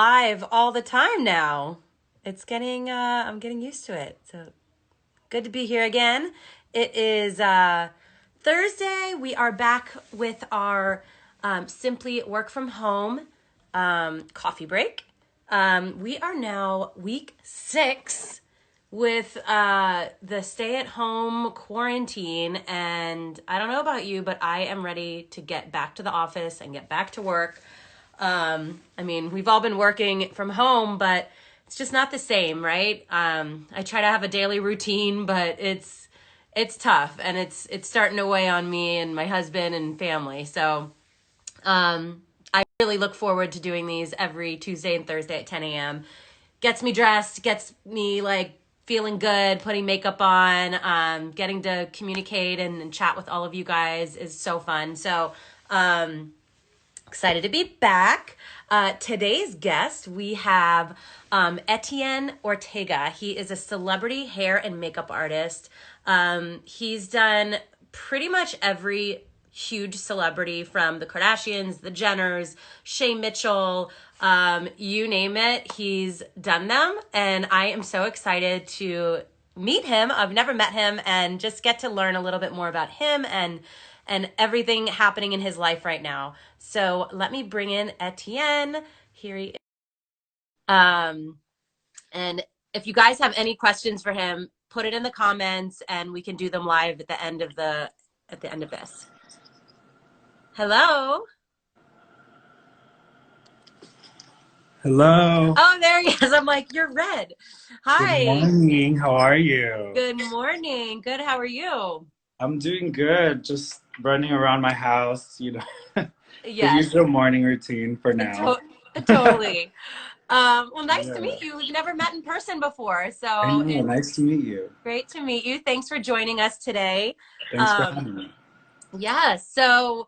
Live all the time now. It's getting I'm getting used to it. So good to be here again. It is Thursday. We are back with our Simply Work from Home coffee break. We are now week 6 with the stay-at-home quarantine, and I don't know about you, but I am ready to get back to the office and get back to work. I mean, we've all been working from home, but it's just not the same, right? I try to have a daily routine, but it's tough, and it's starting to weigh on me and my husband and family. So I really look forward to doing these every Tuesday and Thursday at 10 a.m. Gets me dressed, gets me like feeling good, putting makeup on, getting to communicate and chat with all of you guys is so fun. So excited to be back. Today's guest, we have Etienne Ortega. He is a celebrity hair and makeup artist. He's done pretty much every huge celebrity, from the Kardashians, the Jenners, Shay Mitchell, you name it, he's done them. And I am so excited to meet him. I've never met him, and just get to learn a little bit more about him and everything happening in his life right now. So let me bring in Etienne. Here he is. And if you guys have any questions for him, put it in the comments and we can do them live at the end of this. Hello. Hello. Oh, there he is. I'm like, you're red. Good Hi. morning. How are you? Good morning. Good. How are you? I'm doing good. Just running around my house, the Yes, usual morning routine for now. to- totally. Well, nice to Yeah. meet you. We've never met in person before, I so know. it's Nice to meet you. great to meet you. Thanks for joining us today. Thanks for Um, having me. yeah, so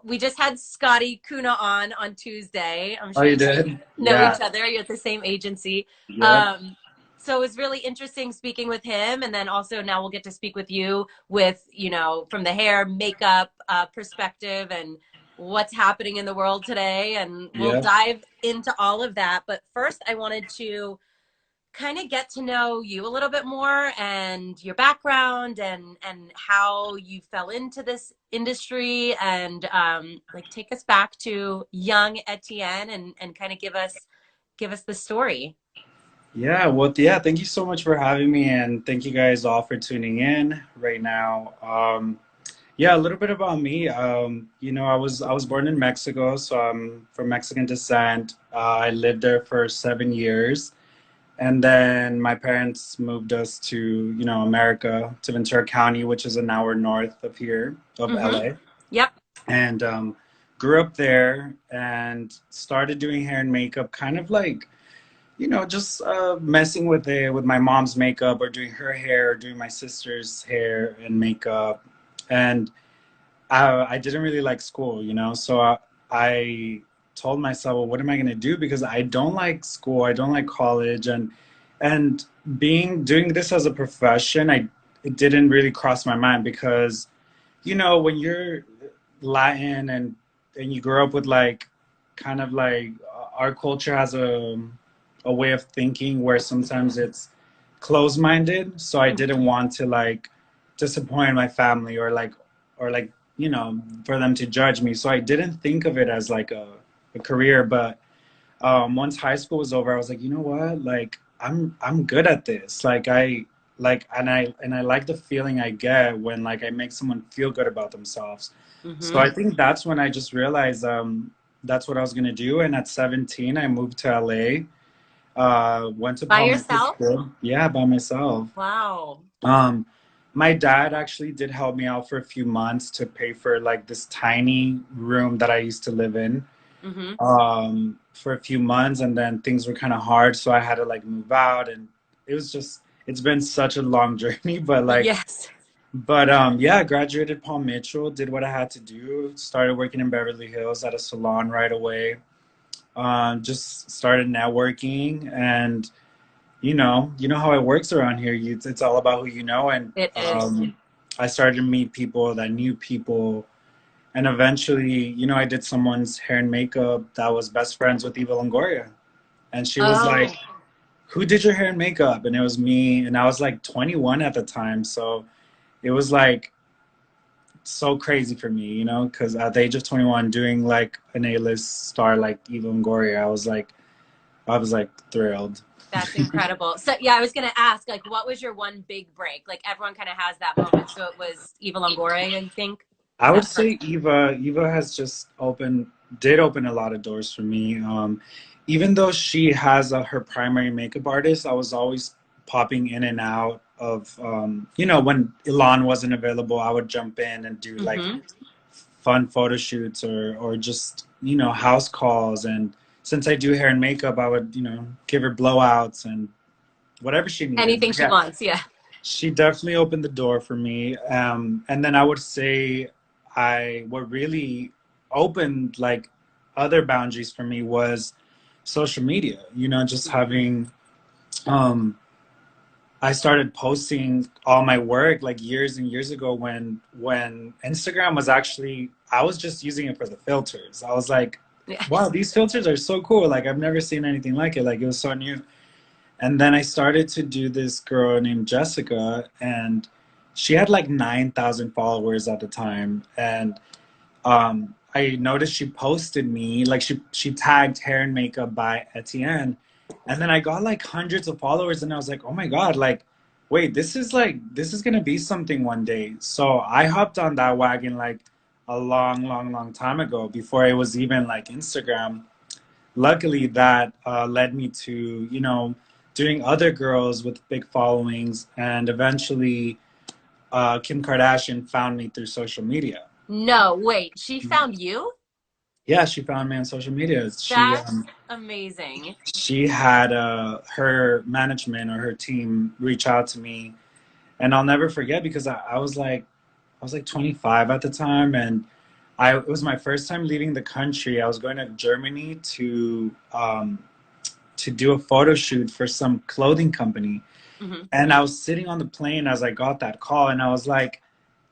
we just had Scotty Kuna on Tuesday. I'm Oh, sure you you guys did? know each Yeah. other. You're at the same agency. Yep. So it was really interesting speaking with him, and then also now we'll get to speak with you with, from the hair, makeup perspective and what's happening in the world today, and we'll Yep. dive into all of that. But first, I wanted to kind of get to know you a little bit more, and your background, and how you fell into this industry, and like take us back to young Etienne, and kind of give us the story. Yeah. Well, yeah. Thank you so much for having me, and thank you guys all for tuning in right now. Yeah, a little bit about me. I was born in Mexico, so I'm from Mexican descent. I lived there for 7 years. And then my parents moved us to, America, to Ventura County, which is an hour north of here, of Mm-hmm. LA. Yep. And grew up there and started doing hair and makeup, kind of like, just messing with it, with my mom's makeup, or doing her hair, or doing my sister's hair and makeup. And I didn't really like school, so I told myself, well, what am I going to do? Because I don't like school, I don't like college, and being doing this as a profession, it didn't really cross my mind because, when you're Latin and you grow up with like kind of like our culture has a way of thinking where sometimes it's closed-minded, so I didn't want to like disappoint my family or like for them to judge me. So I didn't think of it as like a career. But once high school was over, I was like, you know what? Like I'm good at this. Like and I like the feeling I get when like I make someone feel good about themselves. So Mm-hmm. I think that's when I just realized that's what I was gonna do. And at 17, I moved to LA. Went to By Palm Beach yourself? School. Yeah, by myself. Wow. Um, my dad actually did help me out for a few months to pay for like this tiny room that I used to live in Mm-hmm. for a few months, and then things were kind of hard, so I had to like move out, and it's been such a long journey, Yes. yeah, I graduated Paul Mitchell, did what I had to do, started working in Beverly Hills at a salon right away. Just started networking, and you know how it works around here. It's all about who you know, and It is. I started to meet people that knew people, And eventually, you know, I did someone's hair and makeup that was best friends with Eva Longoria. And she was like, Oh, who did your hair and makeup? And it was me. And I was like 21 at the time. So it was like so crazy for me, you know, because at the age of 21, doing like an A-list star like Eva Longoria, I was like thrilled. that's incredible. So yeah, I was gonna ask, like, what was your one big break? Like everyone kind of has that moment. So it was Eva Longoria, you think? I Is would that her? say Eva has just did open a lot of doors for me. Even though she has her primary makeup artist, I was always popping in and out of, you know, when Elon wasn't available, I would jump in and do like Mm-hmm. fun photo shoots or just, you know, house calls. And since I do hair and makeup, I would, you know, give her blowouts and whatever she needed. Anything But she yeah, wants, yeah. she definitely opened the door for me. And then I would say what really opened like other boundaries for me was social media, you know, just having, um, I started posting all my work like years and years ago when Instagram was actually, I was just using it for the filters. I was like, Yeah. wow, these filters are so cool. Like I've never seen anything like it. Like it was so new. And then I started to do this girl named Jessica, and she had like 9,000 followers at the time. And I noticed she posted me, like she tagged hair and makeup by Etienne. And then I got like hundreds of followers, and I was like, oh my God, like, wait, this is gonna be something one day. So I hopped on that wagon like a long, long, long time ago before it was even like Instagram. Luckily that led me to, you know, doing other girls with big followings, and eventually Kim Kardashian found me through social media. No, wait. She found you? Yeah, she found me on social media. That's amazing. She had her management or her team reach out to me, and I'll never forget because I was like 25 at the time, and it was my first time leaving the country. I was going to Germany to do a photo shoot for some clothing company. Hmm. And I was sitting on the plane as I got that call, and I was like,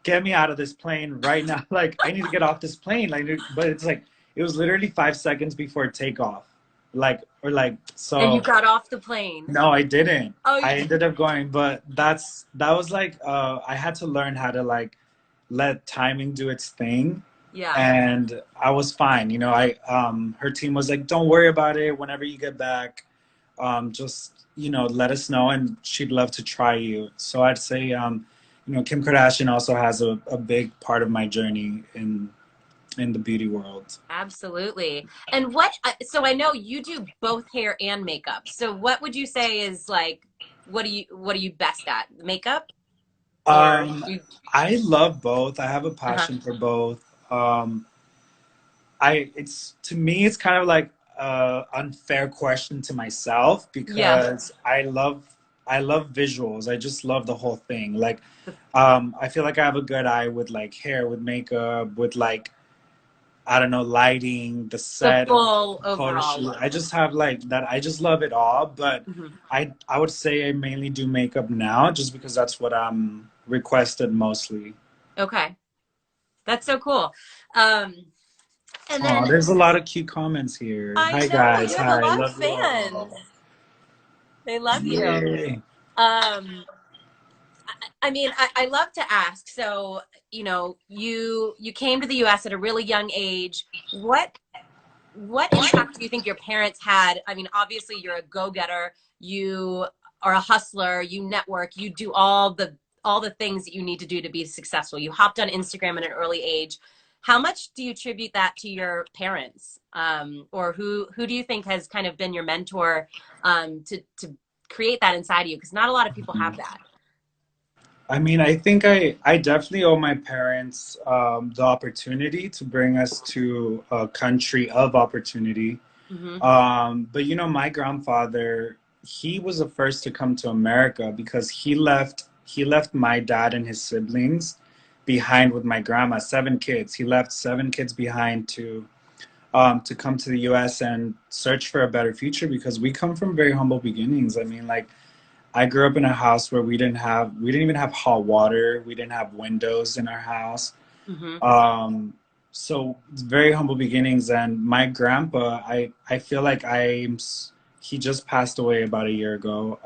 "Get me out of this plane right now! Like, I need to get off this plane!" Like, but it's like it was literally 5 seconds before takeoff, And you so. got off the plane. No, I didn't. Oh, I ended up going, but that was like I had to learn how to like let timing do its thing, yeah. and I was fine. You know, I her team was like, "Don't worry about it. Whenever you get back, just you know, let us know, and she'd love to try you." So I'd say, you know, Kim Kardashian also has a big part of my journey in the beauty world. Absolutely. And so I know you do both hair and makeup. So what would you say is like, what are you best at? Makeup or Um, you? I love both. I have a Uh-huh. passion for both. It's to me, it's kind of like a unfair question to myself Yeah. because I love visuals. I just love the whole thing. Like, I feel like I have a good eye with like hair, with makeup, with like I don't know, lighting, the The set of full photo overall shoot. look. I just have like that. I just love it all. But Hmm. I would say I mainly do makeup now, just because that's what I'm requested mostly. Okay. That's so cool. Um, and Oh, then there's a lot of cute comments here. I Hi know guys. you have a Hi. lot of Love you all. fans. They love you. Yay. Um, I mean, I love to ask. So, you know, you came to the US at a really young age. What impact do you think your parents had? I mean, obviously you're a go-getter, you are a hustler, you network, you do all the things that you need to do to be successful. You hopped on Instagram at an early age. How much do you attribute that to your parents? Or who do you think has kind of been your mentor to create that inside of you? Because not a lot of people have that. I mean, I think I definitely owe my parents the opportunity to bring us to a country of opportunity. Hmm. But you know, my grandfather, he was the first to come to America because he left my dad and his siblings behind with my grandma, 7 kids. He left 7 kids behind to come to the US and search for a better future because we come from very humble beginnings. I mean, like I grew up in a house where we didn't even have hot water. We didn't have windows in our house. Hmm. Um, so it's very humble beginnings. And my grandpa, I feel like he just passed away about a year ago.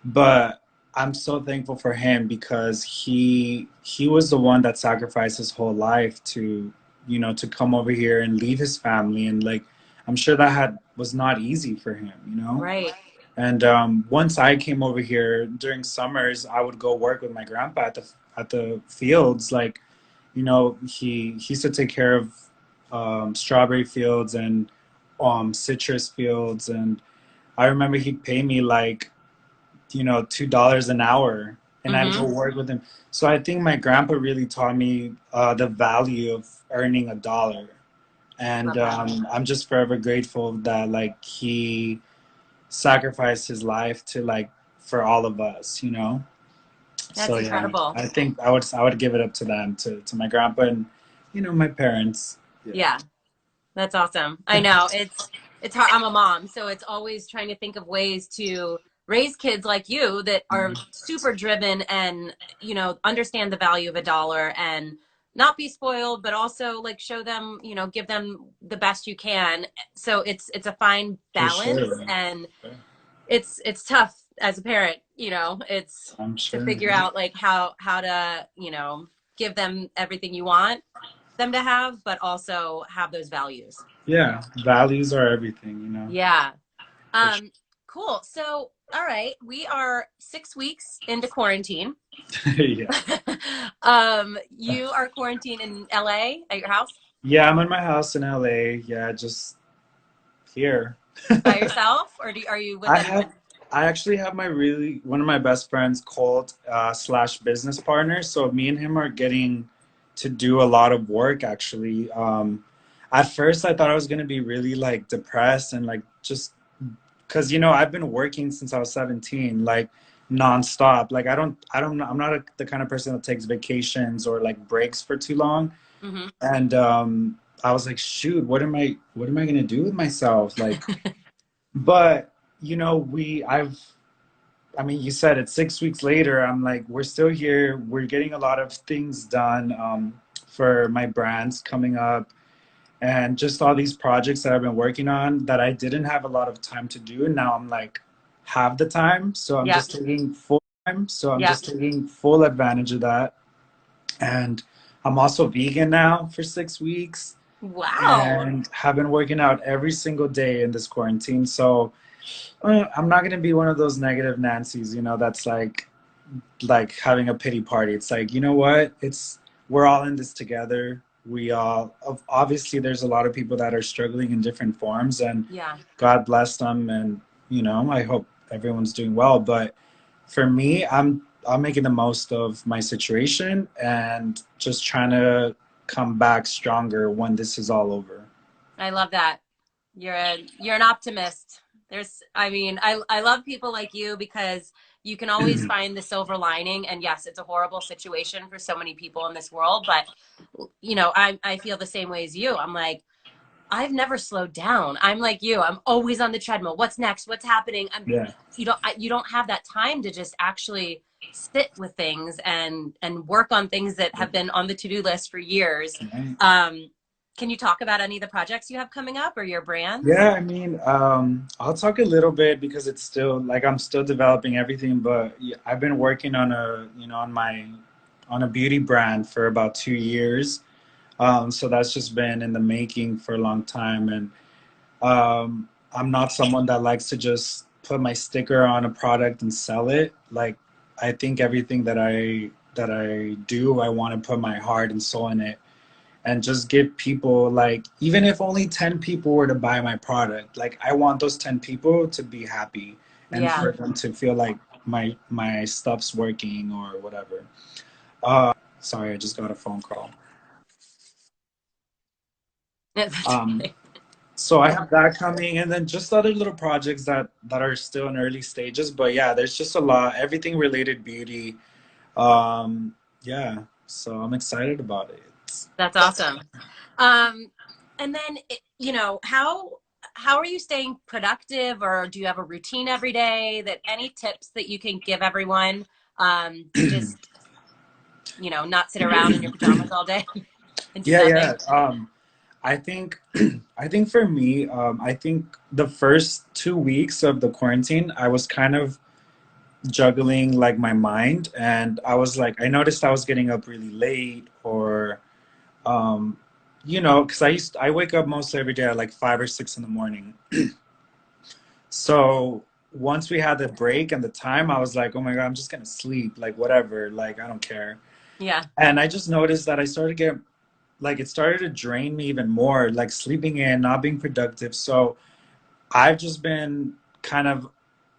But I'm so thankful for him because he was the one that sacrificed his whole life to, to come over here and leave his family. And like, I'm sure that had was not easy for him, you know. Right. And once I came over here during summers, I would go work with my grandpa at the fields. Like, he used to take care of strawberry fields and citrus fields. And I remember he'd pay me like, $2 an hour, and I'd go Mm-hmm. work with him. So I think my grandpa really taught me the value of earning a dollar. And Love that. I'm just forever grateful that like he sacrificed his life to like for all of us. So That's yeah, incredible. I think I would give it up to them, to my grandpa and my parents. Yeah. Yeah. That's awesome. I know it's hard. I'm a mom, so it's always trying to think of ways to raise kids like you that are super driven and, understand the value of a dollar and not be spoiled, but also like show them, give them the best you can. So it's a fine For balance, sure. and it's tough as a parent, it's I'm to sure. figure out like how to, give them everything you want them to have, but also have those values. Yeah, values are everything. Yeah. For sure. Um, cool. So, all right, we are 6 weeks into quarantine. Yeah. You are quarantined in LA at your house Yeah, I'm in my house in LA. Yeah, just here. by yourself, or are you with I anyone? have, I actually have one of my best friends called slash business partners. So me and him are getting to do a lot of work actually. At first I thought I was gonna be really like depressed and like just because I've been working since I was 17, like nonstop. Like I'm not the kind of person that takes vacations or like breaks for too long. Hmm. And I was like, shoot, what am I gonna do with myself? Like, but I mean, you said it 6 weeks later. I'm like, we're still here. We're getting a lot of things done for my brands coming up, and just all these projects that I've been working on that I didn't have a lot of time to do. And now I'm like, have the time, so I'm Yep. just taking full time. So I'm Yep. just taking full advantage of that. And I'm also vegan now for 6 weeks, Wow. and have been working out every single day in this quarantine. So I'm not gonna be one of those negative Nancy's, that's like having a pity party. It's like, you know what? We're all in this together. We all obviously there's a lot of people that are struggling in different forms, and Yeah. God bless them, and I hope everyone's doing well. But for me, I'm making the most of my situation and just trying to come back stronger when this is all over. I love that. You're an optimist. I mean, I love people like you because you can always find the silver lining. And yes, it's a horrible situation for so many people in this world, but I feel the same way as you. I'm like, I've never slowed down. I'm like you. I'm always on the treadmill. What's next? What's happening? Yeah. You don't have that time to just actually sit with things and work on things that have been on the to-do list for years. Right. Um, can you talk about any of the projects you have coming up or your brands? Yeah, I mean, I'll talk a little bit because it's still like I'm still developing everything, but yeah, I've been working on on a beauty brand for about 2 years. So that's just been in the making for a long time, and I'm not someone that likes to just put my sticker on a product and sell it. Like, I think everything that I do, I want to put my heart and soul in it, and just give people, like, even if only 10 people were to buy my product, like I want those 10 people to be happy and Yeah. for them to feel like my stuff's working or whatever. Sorry, I just got a phone call. That's um okay. so I have that coming, and then just other little projects that are still in early stages. But yeah, there's just a lot, everything related beauty. um yeah, so I'm excited about it. That's awesome. Um, and then, how are you staying productive, or do you have a routine every day? That any tips that you can give everyone to just not sit around in your pajamas all day? and do Yeah, nothing? yeah. I think I think for me, I think the first 2 weeks of the quarantine, I was kind of juggling like my mind, and I was like, I noticed I was getting up really late, or um, because I wake up mostly every day at like 5 or 6 in the morning. So once we had the break and the time, I was like, oh my God, I'm just gonna sleep, like whatever, like I don't care. Yeah. And I just noticed that I started to get like it started to drain me even more, like sleeping in, not being productive. So I've just been kind of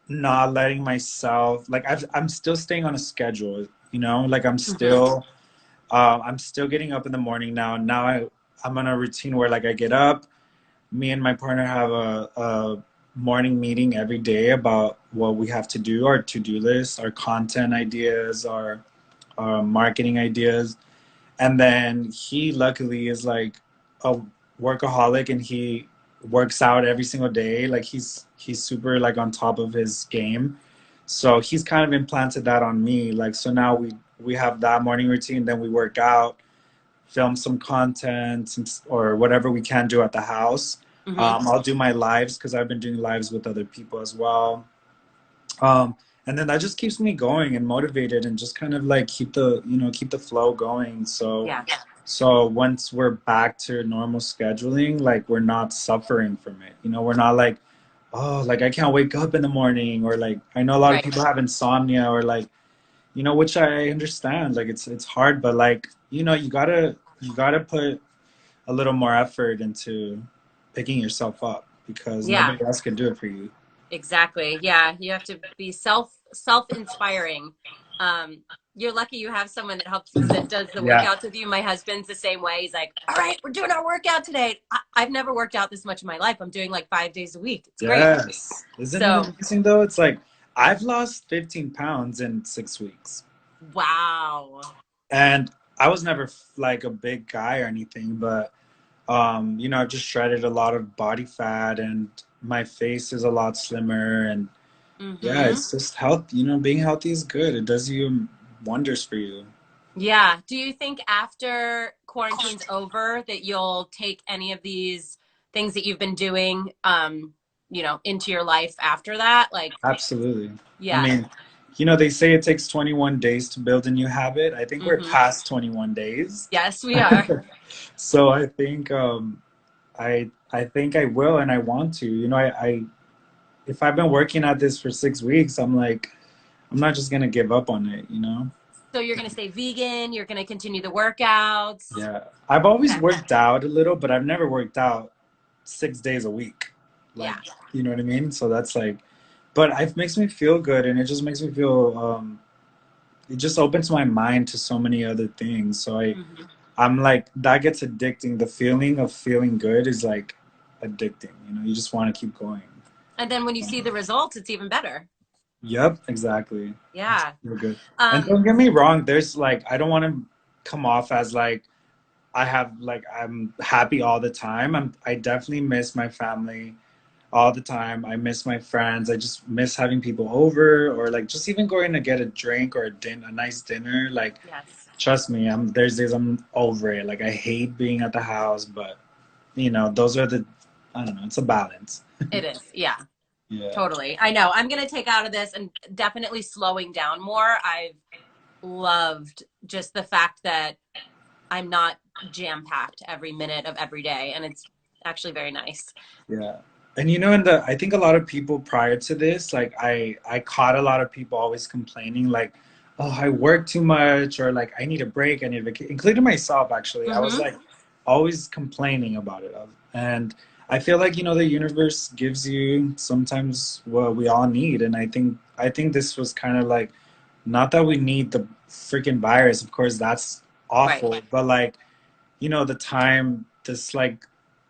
not letting myself like I'm still staying on a schedule, like Hmm. I'm still getting up in the morning now. I'm on a routine where like I get up, me and my partner have a morning meeting every day about what we have to do, our to-do list, our content ideas, our marketing ideas. And then he luckily is like a workaholic, and he works out every single day. Like he's super like on top of his game. So he's kind of implanted that on me. Like so now we have that morning routine, then we work out, film some content, or whatever we can do at the house. Hmm. I'll do my lives because I've been doing lives with other people as well. And then that just keeps me going and motivated, and just kind of like keep the flow going. So Yeah. so once we're back to normal scheduling, like we're not suffering from it. We're not like, oh, like I can't wake up in the morning, or like I know a lot of Right. people have insomnia, or like, which I understand. Like it's hard, but like, you gotta put a little more effort into picking yourself up, because Yeah. nobody else can do it for you. Exactly. Yeah, you have to be self-inspiring. Um, you're lucky you have someone that helps that does the Yeah. workouts with you. My husband's the same way. He's like, "All right, we're doing our workout today." I've never worked out this much in my life. I'm doing like 5 days a week. It's great. Yes. Isn't it So, amazing though? It's like I've lost 15 pounds in 6 weeks. wow. And I was never like a big guy or anything, but I've just shredded a lot of body fat, and my face is a lot slimmer, and yeah, Mm-hmm. it's just health, being healthy is good. It does you wonders for you. Yeah. Do you think after quarantine's over that you'll take any of these things that you've been doing, into your life after that? Like, Absolutely. I yeah. mean, they say it takes 21 days to build a new habit. I think we're Mm-hmm. past 21 days. Yes, we are. So I think I will, and I want to. I if I've been working at this for 6 weeks, I'm like, I'm not just gonna give up on it. So you're going to stay vegan. You're going to continue the workouts. Yeah. I've always Okay. worked out a little, but I've never worked out 6 days a week. Like, Yeah. you know what I mean? So that's like, but it makes me feel good, and it just makes me feel, it just opens my mind to so many other things. So Hmm. I'm like, that gets addicting. The feeling of feeling good is like addicting. You just want to keep going. And then when you see the results, it's even better. Yep, exactly. It's Yeah. real good. And Um, don't get me wrong, there's like, I don't want to come off as like I'm happy all the time. I definitely miss my family all the time. I miss my friends. I just miss having people over, or like just even going to get a drink or a nice dinner. Like, yes, trust me, there's days I'm over it. Like I hate being at the house, but those are I don't know, it's a balance. it is. Yeah, Yeah. totally. I know. I'm going to take out of this and definitely slowing down more. I've loved just the fact that I'm not jam packed every minute of every day. And it's actually very nice. Yeah. And I think a lot of people prior to this, like I caught a lot of people always complaining like, oh, I work too much, or like I need a break, I need a vacation, including myself actually. I was Hmm. like always complaining about it. And I feel like, the universe gives you sometimes what we all need. And I think this was kind of like, not that we need the freaking virus, of course that's Right. awful, but like, the time, this like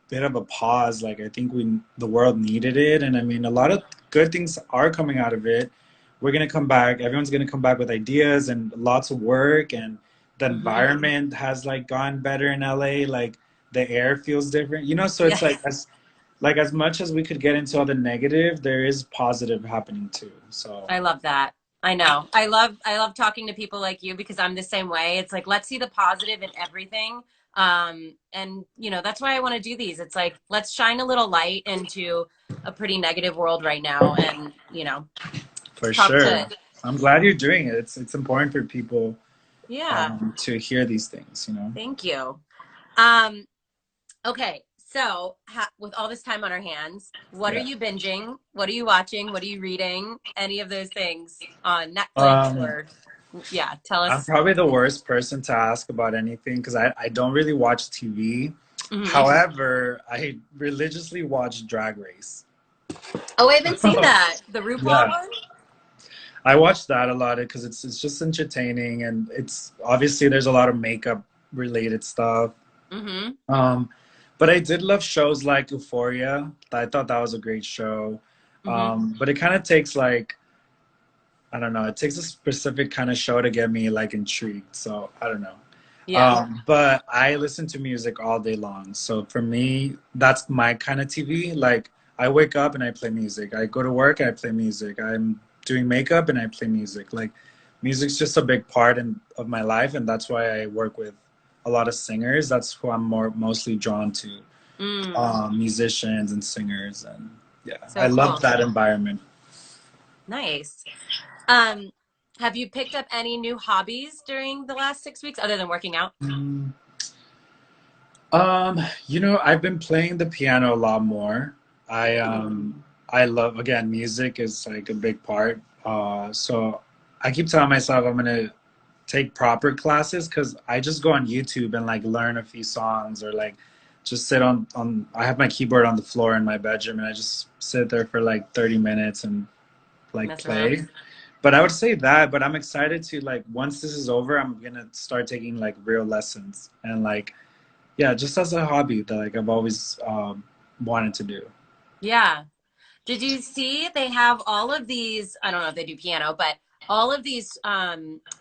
bit of a pause. Like I think the world needed it, and I mean a lot of good things are coming out of it. We're gonna come back. Everyone's gonna come back with ideas and lots of work, and the Hmm. environment has like gone better in LA. Like the air feels different, so it's like Yes. as much as we could get into all the negative, there is positive happening too. So I love that. I know. I love talking to people like you because I'm the same way. It's like let's see the positive in everything. And that's why I want to do these. It's like, let's shine a little light into a pretty negative world right now, and For talk sure. to. I'm glad you're doing it. It's important for people Yeah, to hear these things, you know? thank you. Um, okay, so with all this time on our hands, what are Yeah. you binging? What are you watching? What are you reading? Any of those things on Netflix Um, or, yeah, tell I'm us. probably the worst person to ask about anything because I don't really watch TV. Hmm. However, I religiously watch Drag Race. Oh, I haven't seen that. The RuPaul Yeah, one? I watch that a lot because it's just entertaining and it's obviously there's a lot of makeup related stuff. Hmm. Um, but I did love shows like Euphoria. I thought that was a great show. Hmm. But it kind of takes like I don't know, it takes a specific kind of show to get me like intrigued. So I don't know. Yeah. But I listen to music all day long. So for me, that's my kind of TV. Like I wake up and I play music. I go to work and I play music. I'm doing makeup and I play music. Like music's just a big part of my life, and that's why I work with a lot of singers. That's who I'm mostly drawn to, Mm, musicians and singers, and yeah, I so love cool. that environment. Nice. Um, have you picked up any new hobbies during the last 6 weeks other than working out? Mm, I've been playing the piano a lot more. I Ooh. um I love again music is like a big part. So I keep telling myself I'm gonna take proper classes because I just go on YouTube and like learn a few songs or like just sit on I have my keyboard on the floor in my bedroom and I just sit there for like 30 minutes and like Mess around. play. But I would say that, but I'm excited to like once this is over, I'm gonna start taking like real lessons and like yeah, just as a hobby that like I've always wanted to do. Yeah. Did you see they have all of these? I don't know if they do piano, but all of these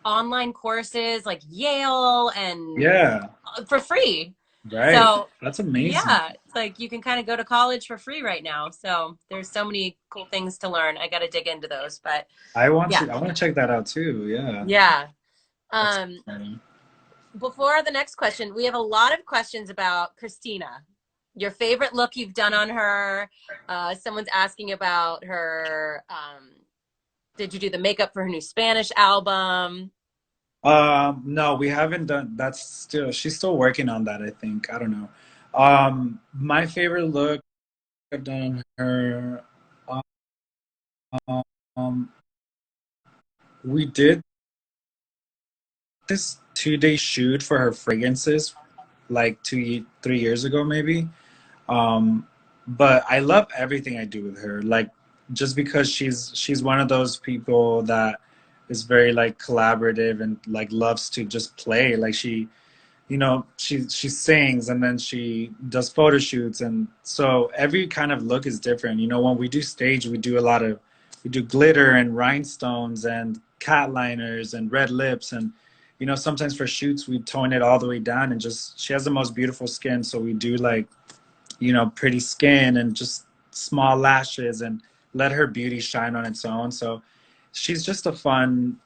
online courses like Yale and Yeah, for free. right. So, That's amazing. yeah, it's like you can kind of go to college for free right now. So, there's so many cool things to learn. I got to dig into those, but yeah. I want to check that out too. Yeah, Yeah. that's Um, exciting. Before the next question, we have a lot of questions about Christina. Your favorite look you've done on her. Someone's asking about her. Did you do the makeup for her new Spanish album? No, we haven't done. That's still she's still working on that. I think I don't know. My favorite look I've done on her. Um, we did this 2 day shoot for her fragrances, like 3 years ago maybe. Um, but I love everything I do with her. Like just because she's one of those people that is very like collaborative and like loves to just play. Like she sings and then she does photo shoots and so every kind of look is different. When we do stage, we do glitter and rhinestones and cat liners and red lips and sometimes for shoots we tone it all the way down and just she has the most beautiful skin so we do like pretty skin and just small lashes and let her beauty shine on its own. So she's just a fun,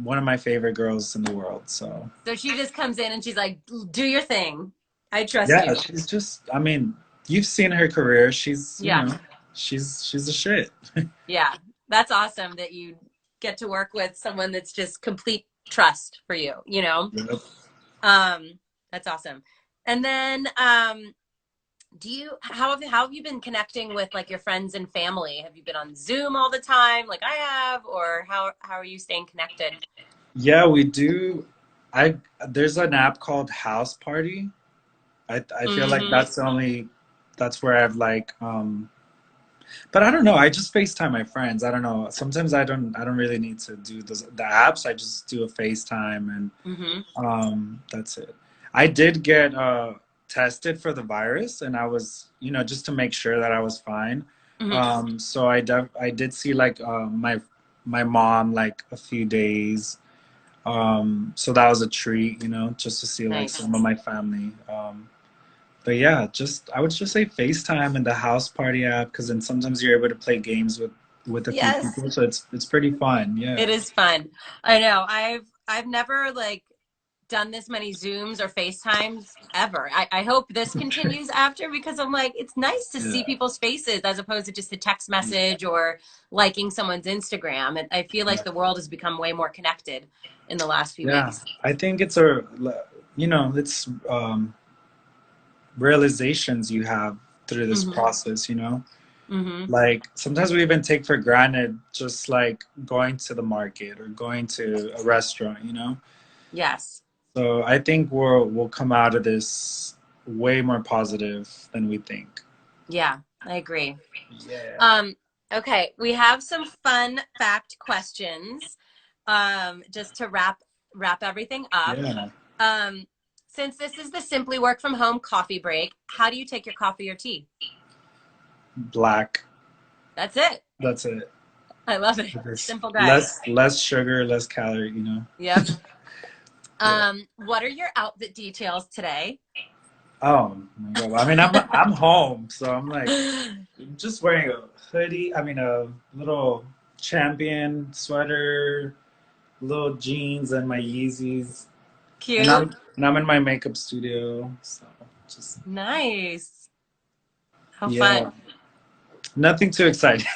one of my favorite girls in the world. So So she just comes in and she's like, "Do your thing. I trust yeah, you." she's just, I mean, you've seen her career. She's, Yeah. she's a shit. Yeah. That's awesome that you get to work with someone that's just complete trust for you, you know? Yep. Um, that's awesome. And then do you how have you been connecting with like your friends and family? Have you been on Zoom all the time like I have, or how are you staying connected? Yeah, we do. I There's an app called House Party. I feel like Hmm. that's where I've like but I don't know. I just FaceTime my friends. I don't know. Sometimes I don't really need to do the apps. I just do a FaceTime and Hmm. that's it. I did get tested for the virus and I was, just to make sure that I was fine. Hmm. So I did see like my mom like a few days. So that was a treat, just to see like Nice. some of my family. But yeah, just I would just say FaceTime and the house party app because then sometimes you're able to play games with a few Yes, people, so it's pretty fun. it Yeah. is fun. I know. I've never like done this many Zooms or FaceTimes ever. I hope this continues after, because I'm like, it's nice to see Yeah. people's faces as opposed to just a text message or liking someone's Instagram. And I feel like the world has become way more connected in the last few Yeah. weeks. I think it's a, it's realizations you have through this Mm-hmm. process, you know? Mm-hmm. Like sometimes we even take for granted just like going to the market or going to a restaurant, you know? Yes. So I think we'll come out of this way more positive than we think. Yeah, I agree. Yeah. Um, okay, we have some fun fact questions. Just to wrap everything up. Yeah. Um, since this is the Simply Work from Home coffee break, how do you take your coffee or tea? Black. That's it. That's it. I love it. Just Simple guy. less sugar, less calorie, you know? Yep. Yeah. What are your outfit details today? Oh my God. I mean, I'm home, so I'm like just wearing a hoodie. I mean, a little champion sweater, little jeans, and my Yeezys. And Cute. I'm in my makeup studio, so just Nice. How yeah, fun. nothing too exciting.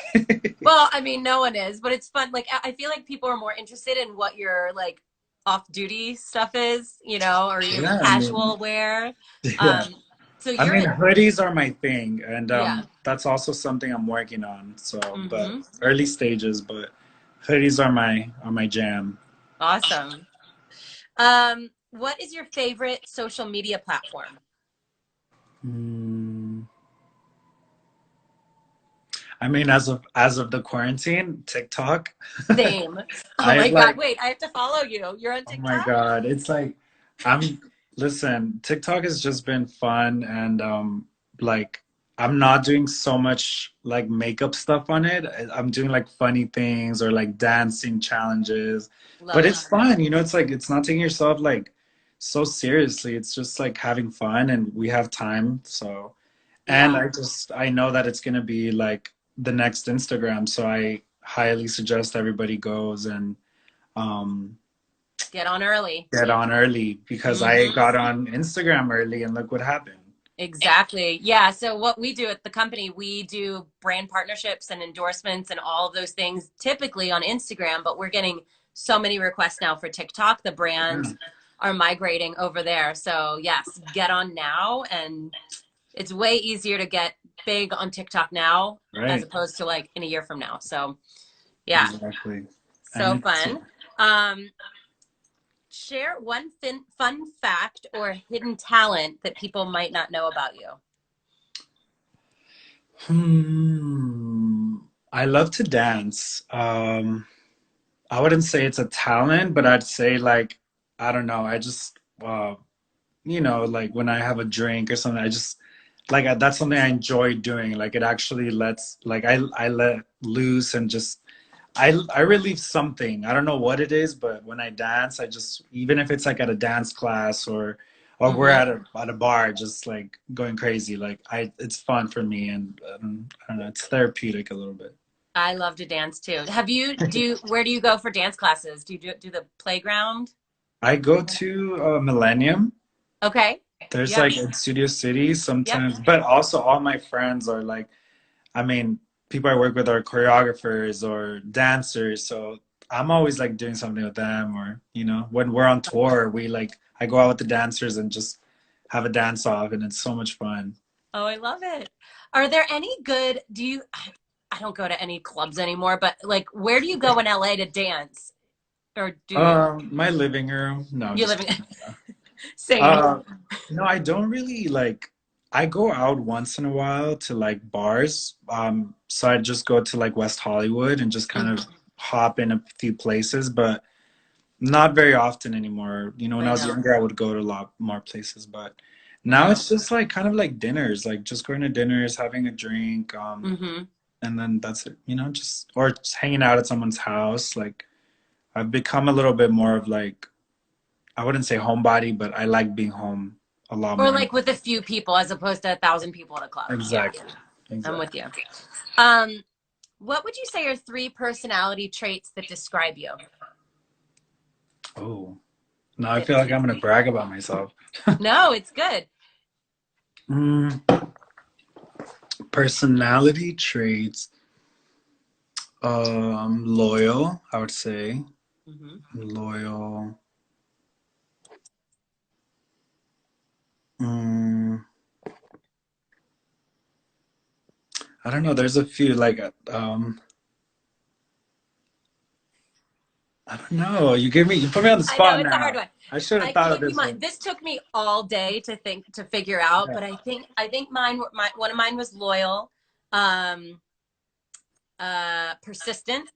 Well, I mean, no one is, but it's fun. Like, I feel like people are more interested in what your like off-duty stuff is, or your Yeah, I mean, casual wear. yeah. Um, so I you're mean, in, hoodies are my thing, and yeah. that's also something I'm working on. So, but Mm-hmm. early stages, but hoodies are my jam. Awesome. What is your favorite social media platform? Mm, I mean, as of the quarantine, TikTok. Same. Oh I my God. like, Wait, I have to follow you. You're on oh my TikTok? God, it's like I'm listen, TikTok has just been fun and like I'm not doing so much like makeup stuff on it. I'm doing like funny things or like dancing challenges. Love But it. it's fun, you know, it's like it's not taking yourself like so seriously. It's just like having fun and we have time, so and Yeah. I know that it's gonna be like the next Instagram, so I highly suggest everybody goes and um, Get on early. get on early because I Mm-hmm. got on Instagram early and look what happened. Exactly. Yeah. So what we do at the company, we do brand partnerships and endorsements and all of those things typically on Instagram, but we're getting so many requests now for TikTok. The Yeah, brands are migrating over there. So yes, get on now, and it's way easier to get big on TikTok now as right. opposed to like in a year from now. So yeah, Exactly. And so fun. Um, share one fun fact or hidden talent that people might not know about you. I love to dance. I wouldn't say it's a talent, but I'd say like I don't know. I just like when I have a drink or something, I just like that's something I enjoy doing. Like it actually lets like I let loose and just I relieve something. I don't know what it is, but when I dance, I just even if it's like at a dance class or we're Mm-hmm. at a bar, just like going crazy. Like it's fun for me, and I don't know, it's therapeutic a little bit. I love to dance too. Where do you go for dance classes? Do the playground? I go to Millennium. Okay. There's Yep. like in Studio City Yep. sometimes, but also all my friends are like, I mean, people I work with are choreographers or dancers, so I'm always like doing something with them, or when we're on tour, we like I go out with the dancers and just have a dance off, and it's so much fun. Oh, I love it. Are there any good, I don't go to any clubs anymore, but like where do you go in LA to dance? Or do you? My living room. No, You just live in kidding. same. Uh, no, I don't really like. I go out once in a while to like bars. So I just go to like West Hollywood and just kind of Mhm. hop in a few places, but not very often anymore. When I I was know. younger, I would go to a lot more places, but I now know. it's just like kind of like dinners, like just going to dinners, having a drink, Hmm. and then that's it. Just or just hanging out at someone's house. Like I've become a little bit more of like I wouldn't say homebody, but I like being home a lot Or more. like with a few people as opposed to 1,000 people at a club. Yeah, Exactly. I'm with Exactly. you. Um, what would you say are 3 personality traits that describe you? Oh. Now I feel like I'm 15. gonna brag about myself. No, it's good. Mm, personality traits. Loyal, I would say. Hmm. Loyal. Mm, I don't know. There's a few like I don't know. You put me on the I know spot it's a hard now. one. I should have I can thought of give you this mine. one. This took me all day to figure out, Yeah. but I think one of mine was loyal, um, persistent.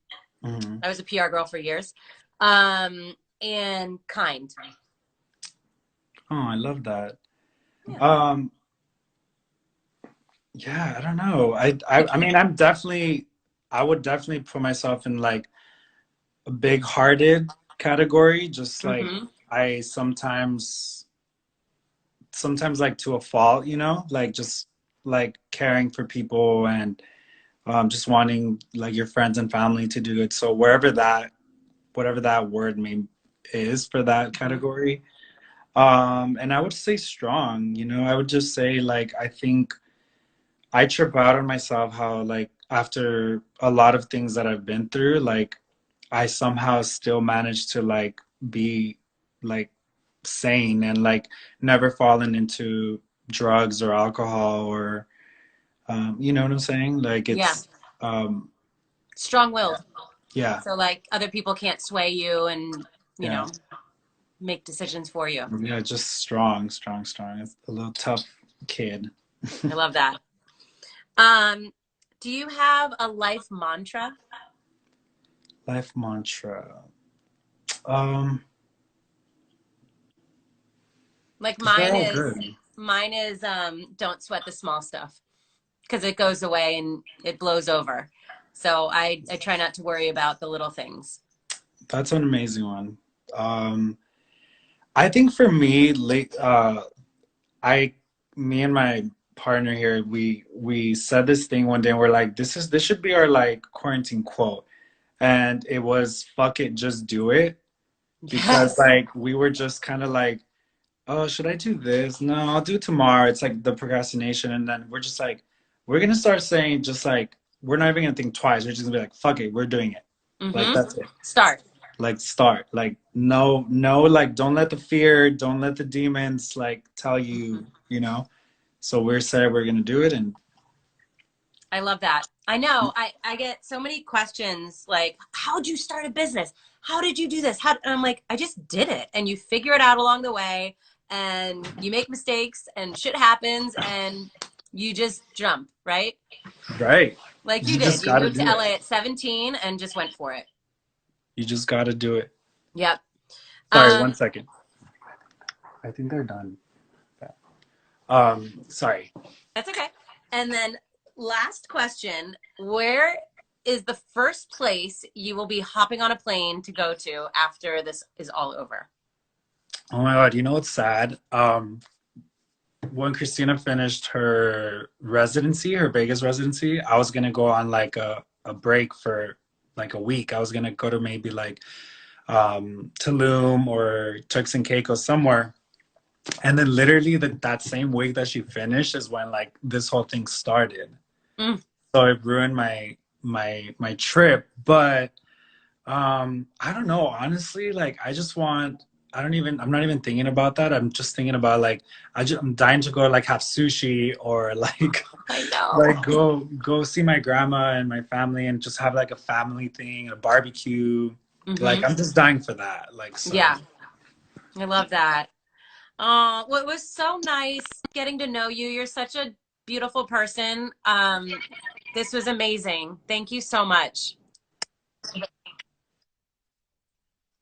Mhm. I was a PR girl for years, um, and kind. Oh, I love that. Yeah. Um, yeah, I don't know. I mean, I would definitely put myself in like a big-hearted category. Just like Mm-hmm. I sometimes like to a fault, like just like caring for people and just wanting like your friends and family to do good. So whatever that word mean is for that Mm-hmm. category. And I would say strong, I would just say like I think I trip out on myself how like after a lot of things that I've been through, like I somehow still manage to like be like sane and like never fallen into drugs or alcohol or you know what I'm saying? Like Yeah. it's um Strong-willed. yeah, So like other people can't sway you and, you yeah. know, make decisions for you. Yeah, just strong, strong, strong. It's a little tough kid. I love that. Um, do you have a life mantra? Life mantra. Um, Like they're mine all is good. mine is don't sweat the small stuff because it goes away and it blows over. So I try not to worry about the little things. That's an amazing one. I think for me, I, me and my partner here, we said this thing one day, and we're like, this should be our like quarantine quote, and it was "fuck it, just do it," because Yes. like we were just kind of like, oh, should I do this? No, I'll do it tomorrow. It's like the procrastination, and then we're just like, we're gonna start saying just like we're not even gonna think twice. We're just gonna be like, fuck it, we're doing it. Like Mm-hmm. that's it. Start. Like start. Like no, no, like don't let the fear, don't let the demons like tell Mm-hmm. you, So we're said we're gonna do it, and I love that. I know. I get so many questions like, how'd you start a business? How did you do this? And I'm like, I just did it. And you figure it out along the way and you make mistakes and shit happens and you just jump, right? right. Like you You did. just You gotta moved to do it. LA at 17 and just went for it. You just gotta do it. Yep. Sorry, one Um, second. I think they're done. Sorry. that's okay. And then last question, where is the first place you will be hopping on a plane to go to after this is all over? Oh my God, you know what's sad? When Christina finished her residency, her Vegas residency, I was gonna go on like a break for like a week. I was gonna go to maybe like Tulum or Turks and Caicos somewhere. And then literally that same week that she finished is when like this whole thing started. Mm. So it ruined my trip. But I don't know, honestly, like I'm not even thinking about that. I'm just thinking about like I'm dying to go like have sushi or like I know. like go see my grandma and my family and just have like a family thing, a barbecue. Like Mm-hmm. I'm just dying for that. Like so Yeah, I love that. Oh, well, it was so nice getting to know you. You're such a beautiful person. This was amazing. Thank you so much.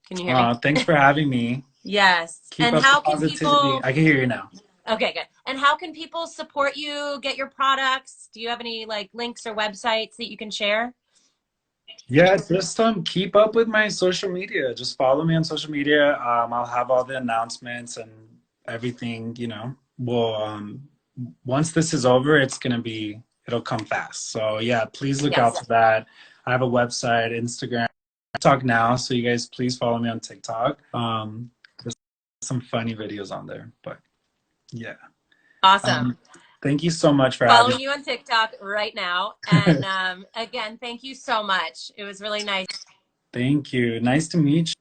Can you hear me? thanks for having me. Yes. Keep And up the how can positivity. people, I can hear you now. okay, good. And how can people support you, get your products? Do you have any like links or websites that you can share? Yeah, just keep up with my social media. Just follow me on social media. I'll have all the announcements and everything, Well, once this is over, it'll come fast. So yeah, please look out Yes. for that. I have a website, Instagram, TikTok now. So you guys please follow me on TikTok. some funny videos on there, but yeah. Awesome. Um, Thank you so much for having Following you on TikTok right now. And again, thank you so much. It was really nice. Thank you. Nice to meet you.